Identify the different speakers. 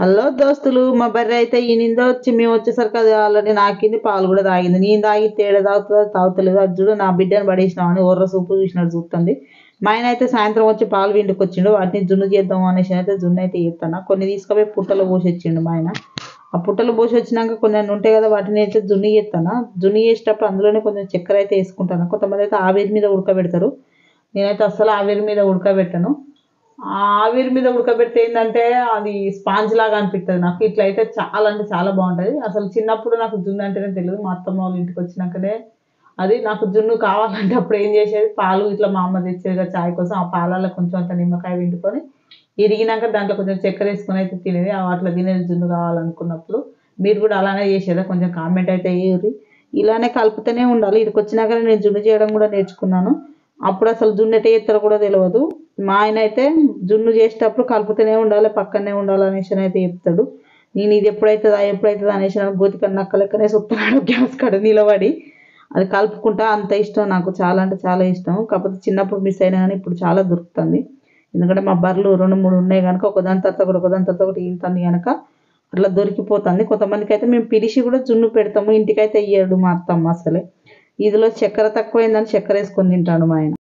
Speaker 1: Hello దోస్తులు, మా బర్రె అయితే ఈనిందో వచ్చి మేము వచ్చేసరికి అది ఆల్రెడీ నాకింది, పాలు కూడా తాగింది. నేను తాగి తేడా తాగుతుందో తాగుతలేదు, అది చూడు నా బిడ్డను పడేసినామని ఒర్ర సూపు చూసినట్టు చూస్తుంది. మా ఆయన అయితే సాయంత్రం వచ్చి పాలు విండుకు వచ్చిండు, వాటిని జున్ను చేద్దాం అనేసి అయితే జున్ను అయితే చేస్తాను. కొన్ని తీసుకుపోయి పుట్టలో పోసి వచ్చిండు మా ఆయన. ఆ పుట్టలో పోసి వచ్చినాక కొన్ని అన్నీ ఉంటాయి కదా, వాటిని అయితే జున్ను చేస్తాను. జున్ను చేసేటప్పుడు అందులోనే కొంచెం చక్కెర అయితే వేసుకుంటాను. కొంతమంది అయితే ఆవిరి మీద ఉడకబెడతారు, నేనైతే అస్సలు ఆవిరి మీద ఉడకబెట్టను. ఆ ఆవిరి మీద ఉడకబెడితే ఏంటంటే అది స్పాంజ్ లాగా అనిపిస్తుంది నాకు. ఇట్లా అయితే చాలా అంటే చాలా బాగుంటుంది. అసలు చిన్నప్పుడు నాకు జున్ను అంటేనే తెలియదు, మా అత్తమ్మ వాళ్ళ ఇంటికి వచ్చినాకనే అది నాకు జున్ను కావాలంటే అప్పుడు ఏం చేసేది, పాలు ఇట్లా మా అమ్మ తెచ్చేది కదా చాయ్ కోసం, ఆ పాలలో కొంచెం అంత నిమ్మకాయ పిండుకొని ఇరిగినాక దాంట్లో కొంచెం చక్కెర వేసుకొని అయితే తినేది. అట్లా తినేది జున్ను కావాలనుకున్నప్పుడు. మీరు కూడా అలానే చేసేదా? కొంచెం కామెంట్ అయితే వేయరు. ఇలానే కలుపుతూనే ఉండాలి. ఇక్కడికి వచ్చినాకనే నేను జున్ను చేయడం కూడా నేర్చుకున్నాను. అప్పుడు అసలు జున్ను ఎట్ట చేస్తారో కూడా తెలియదు. మా ఆయన అయితే జున్ను చేసేటప్పుడు కలుపుతూనే ఉండాలి, పక్కనే ఉండాలి అనేసి అయితే చెప్తాడు. నేను ఇది ఎప్పుడైతుందా అనేసి గోతి కన్నా నక్క లెక్కనే చూస్తున్నాడు గ్యాస్ కాడ నిలబడి. అది కలుపుకుంటా, అంత ఇష్టం నాకు, చాలా అంటే చాలా ఇష్టం. కాకపోతే చిన్నప్పుడు మిస్ అయినా కానీ ఇప్పుడు చాలా దొరుకుతుంది. ఎందుకంటే మా బర్రెలు 2, 3 ఉన్నాయి కనుక ఒకదాని తర్వాత ఒకటి ఒకదాని తర్వాత ఒకటి ఈనుతుంది కనుక అట్లా దొరికిపోతుంది. కొంతమందికి అయితే మేము పిలిచి కూడా జున్ను పెడతాము, ఇంటికైతే ఇయ్యడు మా అత్తమ్మ అసలే. ఇదిలో చక్కెర తక్కువైందని చక్కెర వేసుకొని తింటాడు మా ఆయన.